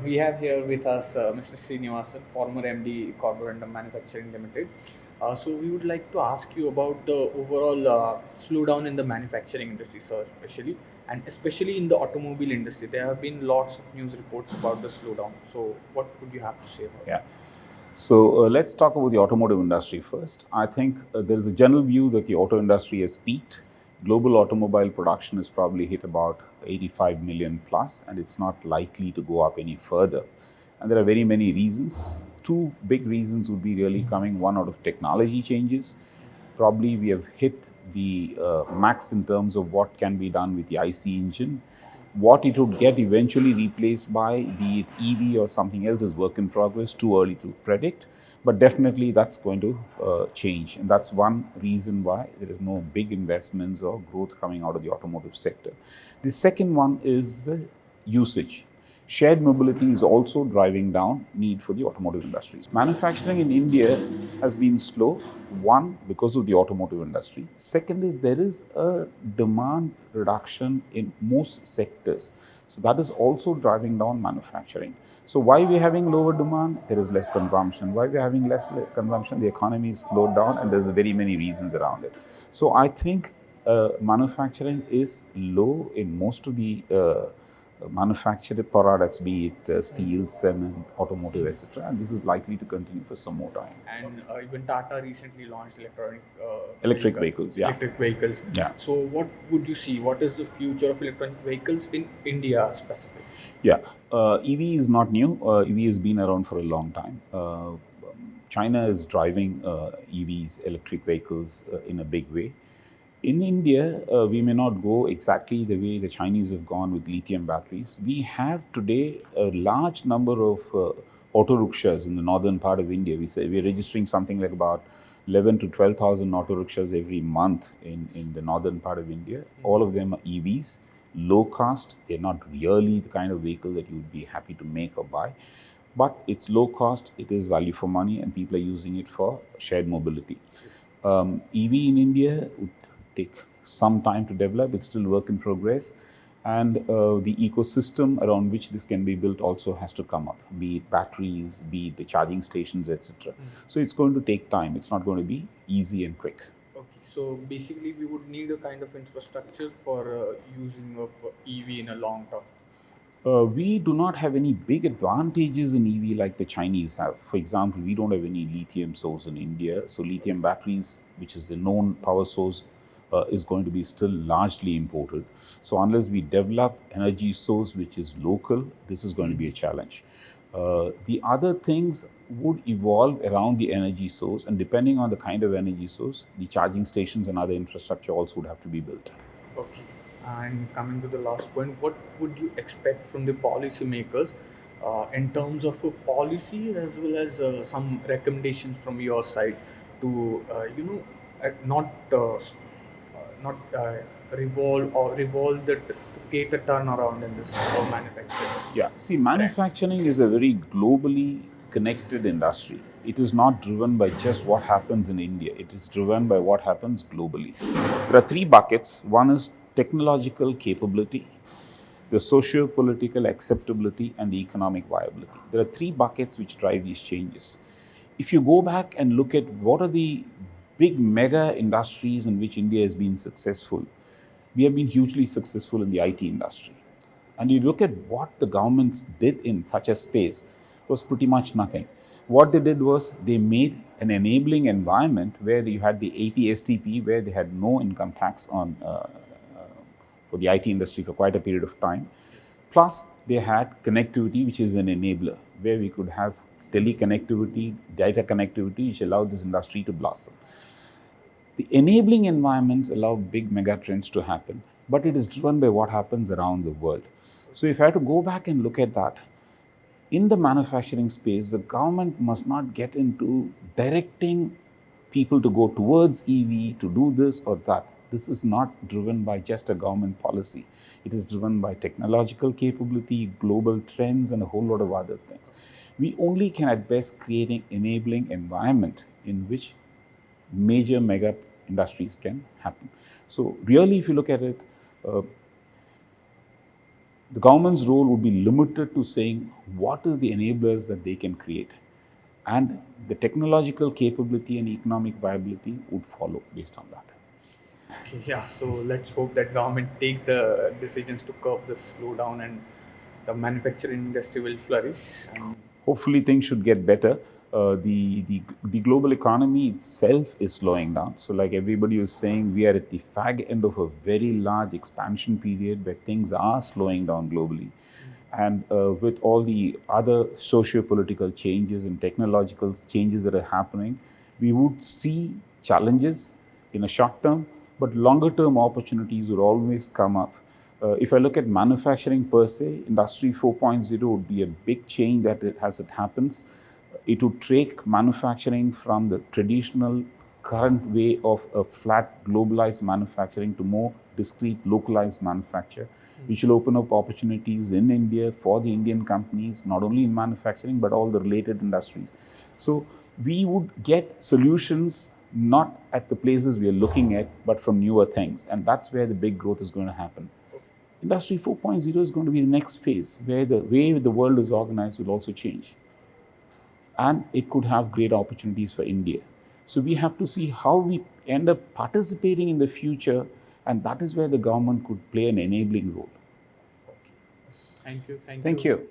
We have here with us Mr. Srinivasan, former MD, Carborundum Manufacturing Limited. So we would like to ask you about the overall slowdown in the manufacturing industry, sir, especially in the automobile industry. There have been lots of news reports about the slowdown. So what would you have to say about Yeah. So let's talk about the automotive industry first. I think there is a general view that the auto industry has peaked. Global automobile production has probably hit about 85 million plus, and it's not likely to go up any further. And there are very many reasons. Two big reasons would be really coming one out of technology changes. Probably we have hit the max in terms of what can be done with the IC engine. What it would get eventually replaced by, be it EV or something else, is work in progress, too early to predict. But definitely that's going to change. And that's one reason why there is no big investments or growth coming out of the automotive sector. The second one is usage. Shared mobility is also driving down need for the automotive industries. Manufacturing in India has been slow, one, because of the automotive industry. Second is there is a demand reduction in most sectors. So that is also driving down manufacturing. So why we're having lower demand? There is less consumption. Why we're having less consumption? The economy is slowed down and there's very many reasons around it. So I think manufacturing is low in most of the manufactured products, be it steel, cement, automotive, etc. And this is likely to continue for some more time. And even Tata recently launched Electric vehicles, yeah. electric vehicles. Yeah. So what would you see? What is the future of electronic vehicles in India specifically? Yeah, EV is not new. EV has been around for a long time. China is driving EVs, electric vehicles, in a big way. In India, we may not go exactly the way the Chinese have gone with lithium batteries. We have today a large number of auto rickshaws in the northern part of India. We're registering something like about 11 to 12,000 auto rickshaws every month in the northern part of India. All of them are EVs, low cost. They're not really the kind of vehicle that you would be happy to make or buy. But it's low cost, it is value for money, and people are using it for shared mobility. EV in India would take some time to develop. It's still work in progress. And the ecosystem around which this can be built also has to come up, be it batteries, be it the charging stations, etc. So it's going to take time. It's not going to be easy and quick. Okay, so basically we would need a kind of infrastructure for using of EV in a long term. We do not have any big advantages in EV like the Chinese have. For example, we don't have any lithium source in India. So lithium batteries, which is the known power source, is going to be still largely imported. So unless we develop energy source which is local, this is going to be a challenge. The other things would evolve around the energy source, and depending on the kind of energy source, the charging stations and other infrastructure also would have to be built. Okay. And coming to the last point, what would you expect from the policymakers in terms of a policy as well as some recommendations from your side to, not revolve the to create a turnaround in this manufacturing? Yeah, see, manufacturing is a very globally connected industry. It is not driven by just what happens in India, it is driven by what happens globally. There are three buckets. One is technological capability, the socio-political acceptability, and the economic viability. There are three buckets which drive these changes. If you go back and look at what are the big mega industries in which India has been successful, we have been hugely successful in the IT industry. And you look at what the governments did in such a space was pretty much nothing. What they did was they made an enabling environment where you had the 80 STP, where they had no income tax on for the IT industry for quite a period of time. Plus, they had connectivity, which is an enabler, where we could have teleconnectivity, data connectivity, which allowed this industry to blossom. The enabling environments allow big mega trends to happen, but it is driven by what happens around the world. So if I had to go back and look at that, in the manufacturing space, the government must not get into directing people to go towards EV, to do this or that. This is not driven by just a government policy. It is driven by technological capability, global trends, and a whole lot of other things. We only can at best create an enabling environment in which major mega industries can happen. So really, if you look at it, the government's role would be limited to saying what are the enablers that they can create, and the technological capability and economic viability would follow based on that. Okay, yeah. So let's hope that government take the decisions to curb the slowdown and the manufacturing industry will flourish. And Hopefully things should get better. The global economy itself is slowing down. So, like everybody was saying, we are at the fag end of a very large expansion period where things are slowing down globally. And with all the other socio-political changes and technological changes that are happening, we would see challenges in a short term, but longer term opportunities would always come up. If I look at manufacturing per se, Industry 4.0 would be a big change that as it happens. It would take manufacturing from the traditional current way of a flat globalized manufacturing to more discrete localized manufacture, which will open up opportunities in India for the Indian companies, not only in manufacturing but all the related industries. So we would get solutions not at the places we are looking at, but from newer things, and that's where the big growth is going to happen. Industry 4.0 is going to be the next phase where the way the world is organized will also change. And it could have great opportunities for India. So we have to see how we end up participating in the future, and that is where the government could play an enabling role. thank you, thank Thank you. you.